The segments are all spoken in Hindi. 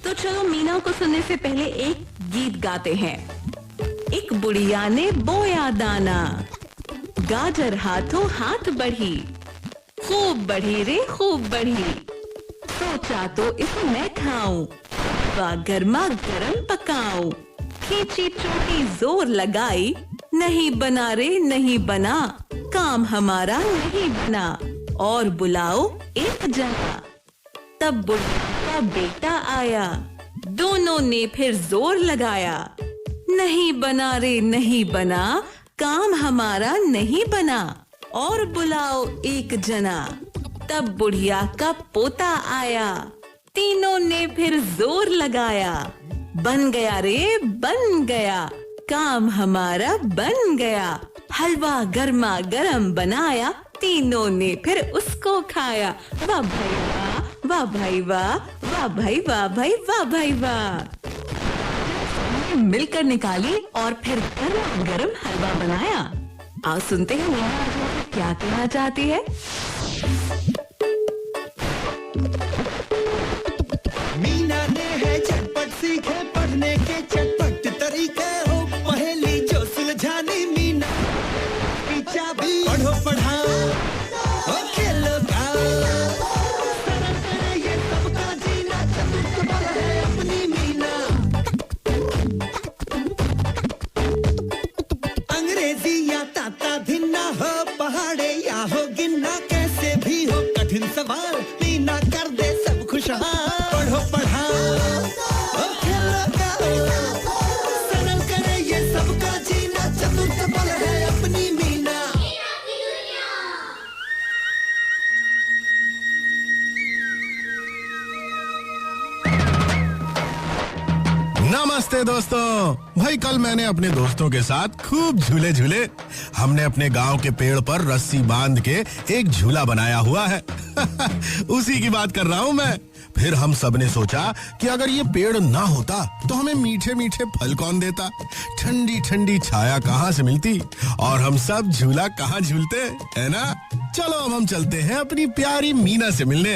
तो चलो मीना को सुनने से पहले एक गीत गाते हैं। एक बुढ़िया ने बोया दाना, गाजर हाथों हाथ बढ़ी, खूब बढ़ी रे खूब बढ़ी, सोचा तो इसे मैं खाऊं, वा गर्मा गरम पकाऊं, खींची चोटी जोर लगाई, नहीं बना रे नहीं बना, काम हमारा नहीं बना, और बुलाओ एक जना। तब बुढ़िया का बेटा आया, दोनों ने फिर जोर लगाया, नहीं बना रे नहीं बना, काम हमारा नहीं बना, और बुलाओ एक जना। तब बुढ़िया का पोता आया, तीनों ने फिर जोर लगाया, बन गया रे बन गया, काम हमारा बन गया, हलवा गर्मा गरम बनाया, तीनों ने फिर उसको खाया। वाह भाई वाह, वाह भाई वाह, वाह भाई वाह भाई, वाह भाई वाह। मिलकर निकाली और फिर गरम गरम हलवा बनाया। आओ सुनते हैं मीना क्या कहना चाहती है। मीना ने है झटपट सीखे पढ़ने के चटपट तरीके, हो पहेली जो सुलझानी मीना पीछा भी पढ़ो पढ़ाओ, हो खेलो गाओ, सरल करे ये सबका जीना, चतुर है अपनी मीना। अंग्रेजी या ताता धिन्ना हो, पहाड़े या हो गिन्ना, कैसे भी हो कठिन सवाल, मीना कर दे सब खुशहाल। पढ़ो पढ़ाओ, हो खेलो गाओ, सरल करे ये सबका जीना, चतुर सबल है अपनी मीना। नमस्ते दोस्तों। भाई कल मैंने अपने दोस्तों के साथ खूब झूले झूले। हमने अपने गांव के पेड़ पर रस्सी बांध के एक झूला बनाया हुआ है। उसी की बात कर रहा हूँ मैं। फिर हम सब ने सोचा कि अगर ये पेड़ ना होता तो हमें मीठे मीठे फल कौन देता, ठंडी ठंडी छाया कहाँ से मिलती, और हम सब झूला कहाँ झूलते, है ना। चलो अब हम चलते हैं अपनी प्यारी मीना से मिलने।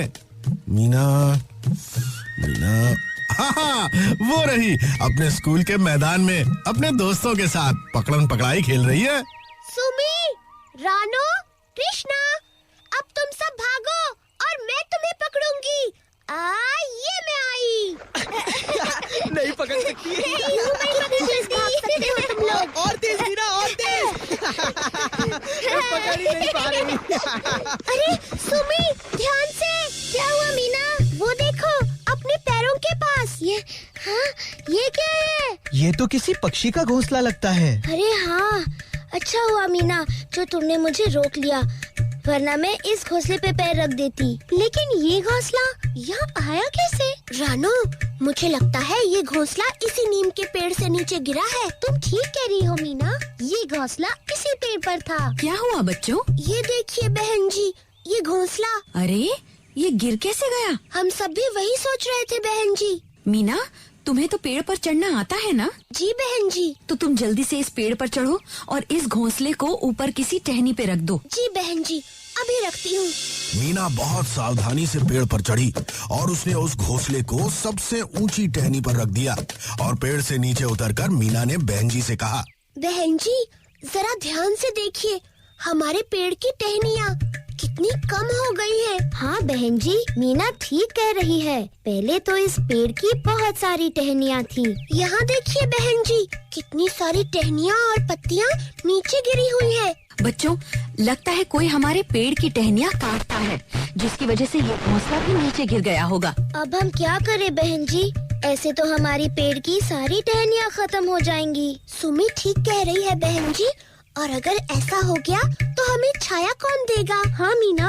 मीना मीना हाँ, वो रही अपने स्कूल के मैदान में अपने दोस्तों के साथ पकड़न पकड़ाई खेल रही है। सुमी, रानो, कृष्णा, अब तुम सब भागो और मैं तुम्हें पकड़ूंगी। ये मैं आई। नहीं पकड़ सकती। भाग सकते हो तुम लोग। और तेज मीना, और तेज। पकड़ ही नहीं पा रही। अरे सुमी, ध्यान से। क्या हुआ मीना? वो देखो अपने पैरों के पास। ये क्या है? ये तो किसी पक्षी का घोंसला लगता है। अरे हाँ, अच्छा हुआ मीना जो तुमने मुझे रोक लिया, वरना मैं इस घोंसले पे पैर रख देती। लेकिन ये घोंसला यहाँ आया कैसे? रानो, मुझे लगता है ये घोंसला इसी नीम के पेड़ से नीचे गिरा है। तुम ठीक कह रही हो मीना, ये घोंसला इसी पेड़ पर था। क्या हुआ बच्चों? ये देखिए बहन जी, ये घोंसला। अरे ये गिर कैसे गया? हम सब भी वही सोच रहे थे बहन जी। मीना, तुम्हें तो पेड़ पर चढ़ना आता है ना? जी बहन जी। तो तुम जल्दी से इस पेड़ पर चढ़ो और इस घोंसले को ऊपर किसी टहनी पे रख दो। जी बहन जी, अभी रखती हूँ। मीना बहुत सावधानी से पेड़ पर चढ़ी और उसने उस घोंसले को सबसे ऊंची टहनी पर रख दिया और पेड़ से नीचे उतरकर मीना ने बहन जी से कहा, बहन जी जरा ध्यान से देखिए, हमारे पेड़ की टहनियाँ कितनी कम हो गई है। हाँ बहन जी, मीना ठीक कह रही है। पहले तो इस पेड़ की बहुत सारी टहनियाँ थी। यहाँ देखिए बहन जी, कितनी सारी टहनियाँ और पत्तियाँ नीचे गिरी हुई है। बच्चों, लगता है कोई हमारे पेड़ की टहनियाँ काटता है, जिसकी वजह से ये घोंसला भी नीचे गिर गया होगा। अब हम क्या करें बहन जी? ऐसे तो हमारी पेड़ की सारी टहनियाँ खत्म हो जाएंगी। सुमी ठीक कह रही है बहन जी, और अगर ऐसा हो गया तो हमें छाया कौन देगा? हाँ मीना,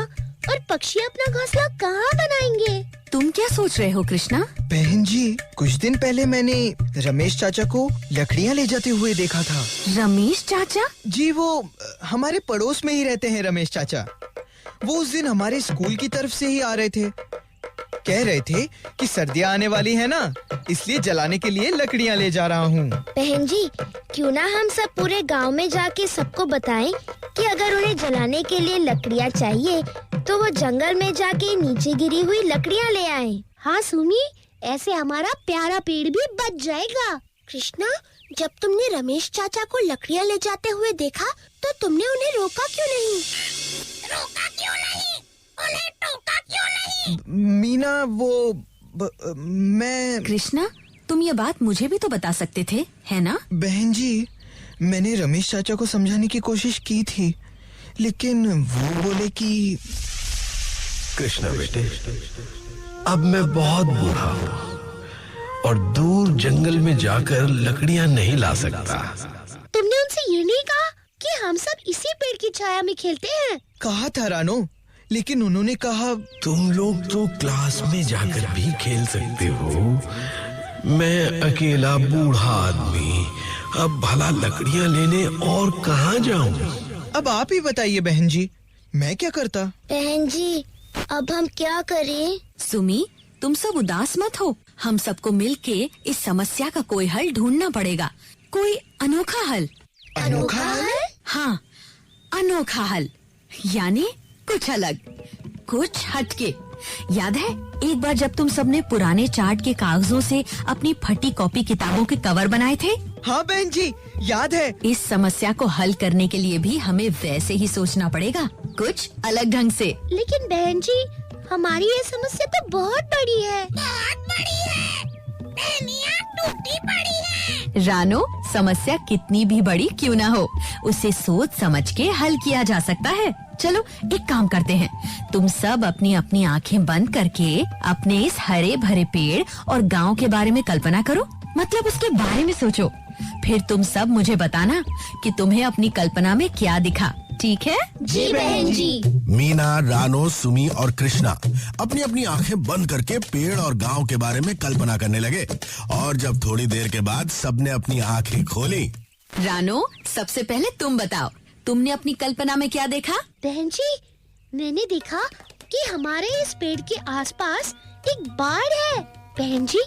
और पक्षी अपना घोंसला कहाँ बनाएंगे? तुम क्या सोच रहे हो कृष्णा? बहन जी, कुछ दिन पहले मैंने रमेश चाचा को लकड़ियाँ ले जाते हुए देखा था। रमेश चाचा? जी, वो हमारे पड़ोस में ही रहते हैं रमेश चाचा। वो उस दिन हमारे स्कूल की तरफ से ही आ रहे थे। कह रहे थे कि सर्दियाँ आने वाली है ना, इसलिए जलाने के लिए लकड़ियाँ ले जा रहा हूँ। बहन जी, क्यों ना हम सब पूरे गांव में जाके सबको बताएं कि अगर उन्हें जलाने के लिए लकड़ियाँ चाहिए तो वो जंगल में जाके नीचे गिरी हुई लकड़ियाँ ले आएं। हाँ सुमी, ऐसे हमारा प्यारा पेड़ भी बच जाएगा। कृष्णा, जब तुमने रमेश चाचा को लकड़ियाँ ले जाते हुए देखा तो तुमने उन्हें रोका क्यों नहीं? उन्हें टोका क्यों नहीं? मीना, मैं कृष्णा, तुम ये बात मुझे भी तो बता सकते थे, है ना? बहन जी, मैंने रमेश चाचा को समझाने की कोशिश की थी, लेकिन वो बोले कि कृष्णा बेटे, अब मैं बहुत बूढ़ा हूँ और दूर जंगल में जाकर लकड़ियाँ नहीं ला सकता। तुमने उनसे ये नहीं कहा कि हम सब इसी पेड़ की छाया में खेलते हैं? कहा था रानो, लेकिन उन्होंने कहा तुम लोग तो क्लास में जाकर भी खेल सकते हो। मैं अकेला बूढ़ा आदमी अब भला लकड़ियाँ लेने और कहाँ जाऊँ? अब आप ही बताइए बहन जी, मैं क्या करता? बहन जी, अब हम क्या करें? सुमी, तुम सब उदास मत हो। हम सबको मिलके इस समस्या का कोई हल ढूंढना पड़ेगा। कोई अनोखा हल। अनोखा हल? हाँ, अनोखा हल, यानी कुछ अलग, कुछ हटके। याद है एक बार जब तुम सबने पुराने चार्ट के कागजों से अपनी फटी कॉपी किताबों के कवर बनाए थे? हाँ बहन जी, याद है। इस समस्या को हल करने के लिए भी हमें वैसे ही सोचना पड़ेगा, कुछ अलग ढंग से। लेकिन बहन जी, हमारी ये समस्या तो बहुत बड़ी है। बहुत बड़ी है। टहनियाँ टूटी पड़ी है। रानो, समस्या कितनी भी बड़ी क्यों ना हो, उसे सोच समझ के हल किया जा सकता है। चलो एक काम करते हैं, तुम सब अपनी अपनी आंखें बंद करके अपने इस हरे भरे पेड़ और गांव के बारे में कल्पना करो, मतलब उसके बारे में सोचो। फिर तुम सब मुझे बताना कि तुम्हें अपनी कल्पना में क्या दिखा, ठीक है? जी बहन जी। मीना, रानो, सुमी और कृष्णा अपनी अपनी आंखें बंद करके पेड़ और गांव के बारे में कल्पना करने लगे। और जब थोड़ी देर के बाद सबने अपनी आंखें खोली। रानो, सबसे पहले तुम बताओ, तुमने अपनी कल्पना में क्या देखा? बहन जी, मैंने देखा कि हमारे इस पेड़ के आसपास एक बाड़ है। बहन जी,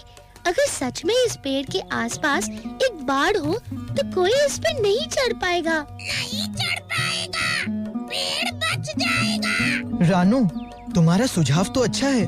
अगर सच में इस पेड़ के आसपास एक बाड़ हो तो कोई इस पे नहीं चढ़ पाएगा। नहीं चढ़ पाएगा, पेड़ बच जाएगा। रानो, तुम्हारा सुझाव तो अच्छा है,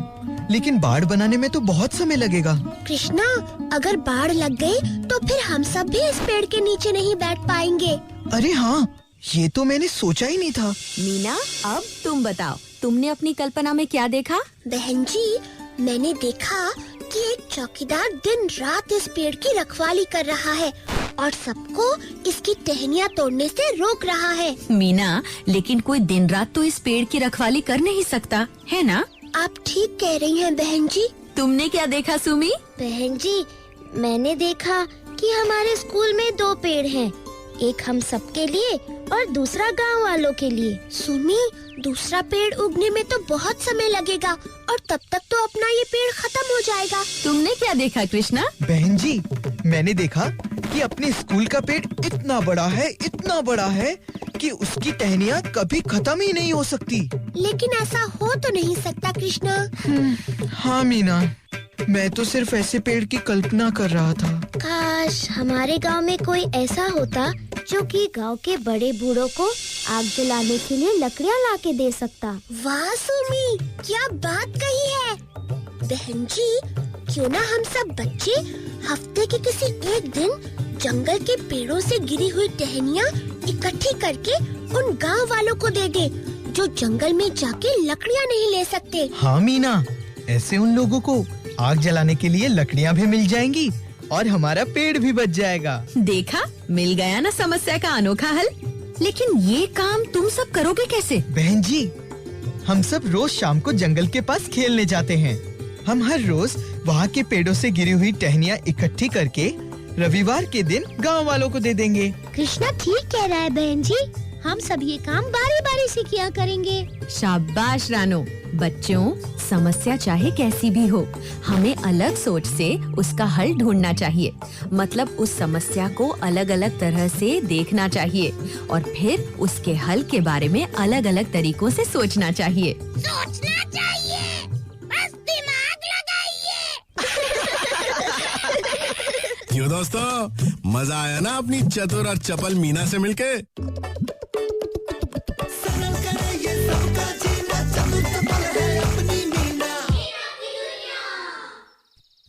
लेकिन बाड़ बनाने में तो बहुत समय लगेगा। कृष्णा, अगर बाढ़ लग गई तो फिर हम सब भी इस पेड़ के नीचे नहीं बैठ पाएंगे। अरे हाँ, ये तो मैंने सोचा ही नहीं था। मीना, अब तुम बताओ, तुमने अपनी कल्पना में क्या देखा? बहन जी, मैंने देखा कि एक चौकीदार दिन रात इस पेड़ की रखवाली कर रहा है और सबको इसकी टहनियाँ तोड़ने से रोक रहा है। मीना, लेकिन कोई दिन रात तो इस पेड़ की रखवाली कर नहीं सकता, है ना? आप ठीक कह रही हैं बहन जी। तुमने क्या देखा सुमी? बहन जी, मैंने देखा कि हमारे स्कूल में 2 पेड़ हैं, एक हम सबके लिए और दूसरा गांव वालों के लिए। सुमी, दूसरा पेड़ उगने में तो बहुत समय लगेगा और तब तक तो अपना ये पेड़ खत्म हो जाएगा। तुमने क्या देखा कृष्णा? बहन जी, मैंने देखा कि अपने स्कूल का पेड़ इतना बड़ा है कि उसकी टहनियाँ कभी खत्म ही नहीं हो सकती। लेकिन ऐसा हो तो नहीं सकता कृष्णा। हाँ मीना, मैं तो सिर्फ ऐसे पेड़ की कल्पना कर रहा था। काश हमारे गांव में कोई ऐसा होता जो कि गांव के बड़े बूढ़ों को आग जलाने के लिए लकड़ियां ला के दे सकता। वाह सुमी, क्या बात कही है। बहन जी, क्यों ना हम सब बच्चे हफ्ते के किसी एक दिन जंगल के पेड़ों से गिरी हुई टहनियाँ इकट्ठी करके उन गांव वालों को दे दे जो जंगल में जाके लकड़ियाँ नहीं ले सकते। हाँ मीना, ऐसे उन लोगों को आग जलाने के लिए लकड़ियाँ भी मिल जाएंगी और हमारा पेड़ भी बच जाएगा। देखा, मिल गया ना समस्या का अनोखा हल। लेकिन ये काम तुम सब करोगे कैसे? बहन जी, हम सब रोज शाम को जंगल के पास खेलने जाते हैं। हम हर रोज वहाँ के पेड़ों से गिरी हुई टहनियाँ इकट्ठी करके रविवार के दिन गांव वालों को दे देंगे। कृष्णा ठीक कह रहा है बहन जी, हम सब ये काम बारी बारी से किया करेंगे। शाबाश रानो। बच्चों, समस्या चाहे कैसी भी हो, हमें अलग सोच से उसका हल ढूंढना चाहिए। मतलब उस समस्या को अलग अलग तरह से देखना चाहिए और फिर उसके हल के बारे में अलग अलग तरीकों से सोचना चाहिए। सोचना चाहिए, बस दिमाग लगाइए। क्यों दोस्तों, मजा आया ना अपनी चतुर और चपल मीना से मिलके? सरल करे ये सबका जीना, चतुर चपल है अपनी मीना।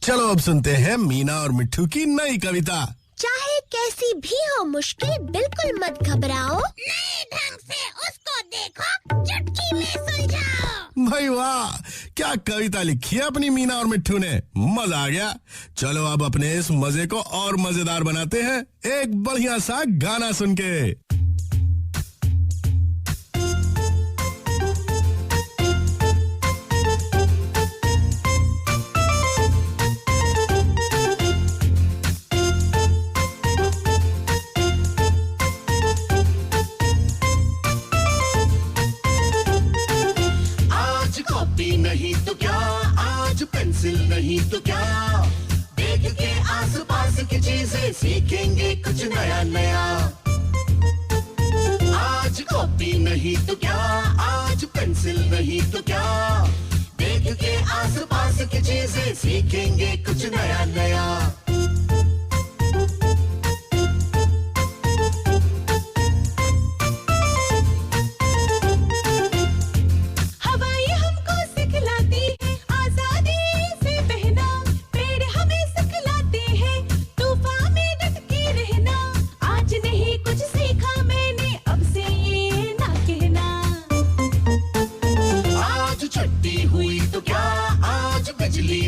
चलो अब सुनते हैं मीना और मिट्ठू की नई कविता। चाहे कैसी भी हो मुश्किल बिल्कुल मत घबराओ, नए ढंग से उसको देखो, चुटकी में सुलझाओ। भाई वाह, क्या कविता लिखी है अपनी मीना और मिट्ठू ने, मजा आ गया। चलो अब अपने इस मजे को और मजेदार बनाते हैं एक बढ़िया सा गाना सुन के। नहीं तो क्या, आज पेंसिल नहीं तो क्या, देख के आसपास की चीजें सीखेंगे कुछ नया नया। आज कॉपी नहीं तो क्या, आज पेंसिल नहीं तो क्या, देख के आसपास की चीजें सीखेंगे कुछ नया नया।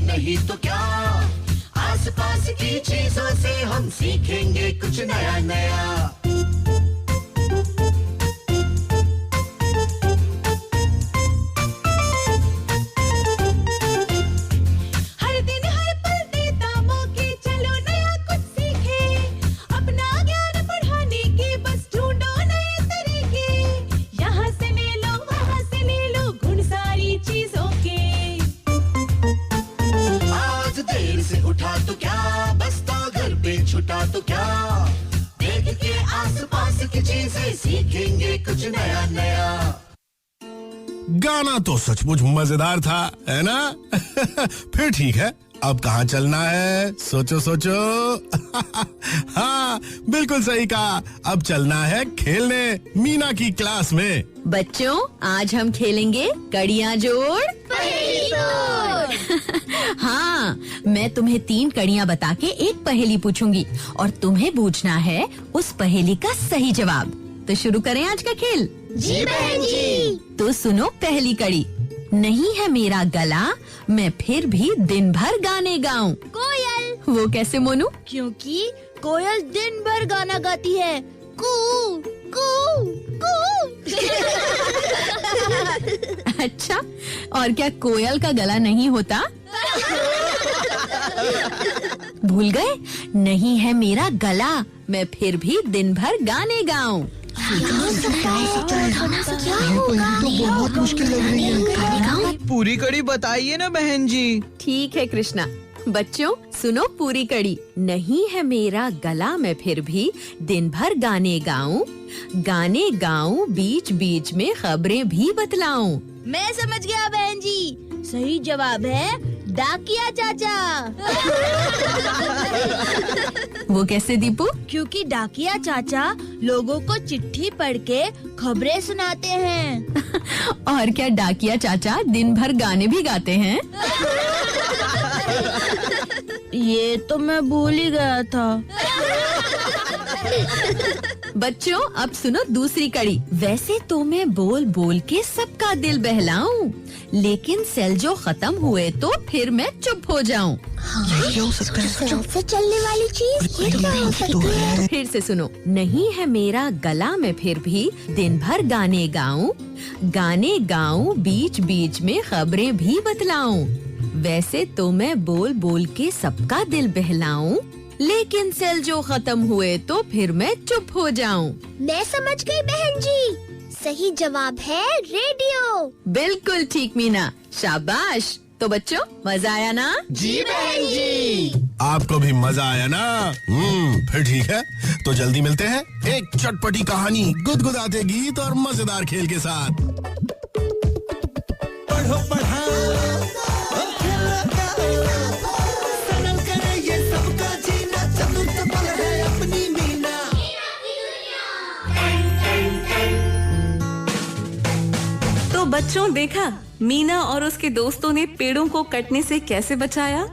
नहीं तो क्या, आसपास की चीजों से हम सीखेंगे कुछ नया नया। हर दिन हर पल देता मौके, चलो नया कुछ सीखे, अपना ज्ञान बढ़ाने के बस ढूंढो नए तरीके, यहाँ से ले लो वहाँ से ले लो गुण सारी चीजों के। देर से उठा तो क्या, बस्ता घर पे छुटा तो क्या, देख के आसपास की चीजें सीखेंगे कुछ नया नया। गाना तो सचमुच मजेदार था, है ना? फिर ठीक है, अब कहाँ चलना है? सोचो सोचो। हाँ, बिल्कुल सही कहा, अब चलना है खेलने मीना की क्लास में। बच्चों, आज हम खेलेंगे कड़ियाँ जोड़ पहेली तोड़। हाँ, मैं तुम्हें 3 कड़ियाँ बता के एक पहेली पूछूंगी और तुम्हें पूछना है उस पहेली का सही जवाब। तो शुरू करें आज का खेल। जी बहन जी। तो सुनो पहली कड़ी। नहीं है मेरा गला, मैं फिर भी दिन भर गाने गाऊं। कोयल। वो कैसे मोनू? क्योंकि कोयल दिन भर गाना गाती है, कू कू कू। अच्छा, और क्या कोयल का गला नहीं होता? भूल गए? नहीं है मेरा गला, मैं फिर भी दिन भर गाने गाऊं। बहुत मुश्किल लग रही है। पूरी कड़ी बताइए ना बहन जी। ठीक है कृष्णा। बच्चों सुनो पूरी कड़ी। नहीं है मेरा गला, मैं फिर भी दिन भर गाने गाऊं, बीच बीच में खबरें भी बतलाऊं। मैं समझ गया बहन जी, सही जवाब है डाकिया चाचा। वो कैसे दीपू? क्योंकि डाकिया चाचा लोगों को चिट्ठी पढ़ के खबरें सुनाते हैं। और क्या डाकिया चाचा दिन भर गाने भी गाते हैं? ये तो मैं भूल ही गया था। बच्चों अब सुनो दूसरी कड़ी। वैसे तो मैं बोल बोल के सबका दिल बहलाऊं, लेकिन सेल जो खत्म हुए तो फिर मैं चुप हो जाऊं। सेल से चलने वाली चीज, ये क्या हो सकती है? फिर से सुनो। नहीं है मेरा गला, मैं फिर भी दिन भर गाने गाऊं, बीच बीच में खबरें भी बतलाऊं। वैसे तो मैं बोल बोल के सबका दिल बहलाऊं, लेकिन सेल जो खत्म हुए तो फिर मैं चुप हो जाऊं। मैं समझ गई बहन जी, सही जवाब है रेडियो। बिल्कुल ठीक मीना, शाबाश। तो बच्चों मजा आया ना? जी बहन जी। आपको भी मजा आया ना? फिर ठीक है, तो जल्दी मिलते हैं एक चटपटी कहानी, गुदगुदाते गीत और मजेदार खेल के साथ। पढ़ो पढ़ाओ और खेलो गाओ, सरल करे ये सबका जीना, चतुर चपल है अपनी मीना। तो बच्चों देखा मीना और उसके दोस्तों ने पेड़ों को कटने से कैसे बचाया।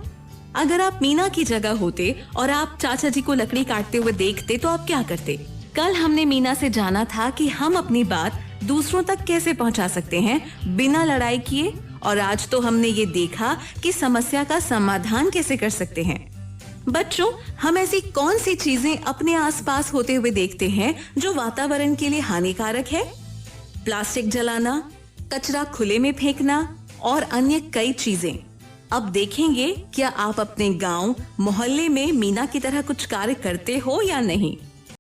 अगर आप मीना की जगह होते और आप चाचा जी को लकड़ी काटते हुए देखते तो आप क्या करते? कल हमने मीना से जाना था कि हम अपनी बात दूसरों तक कैसे पहुंचा सकते हैं बिना लड़ाई किए, और आज तो हमने ये देखा कि समस्या का समाधान कैसे कर सकते हैं। बच्चों, हम ऐसी कौन सी चीजें अपने आसपास होते हुए देखते हैं जो वातावरण के लिए हानिकारक है? प्लास्टिक जलाना, कचरा खुले में फेंकना और अन्य कई चीजें। अब देखेंगे क्या आप अपने गांव, मोहल्ले में मीना की तरह कुछ कार्य करते हो या नहीं।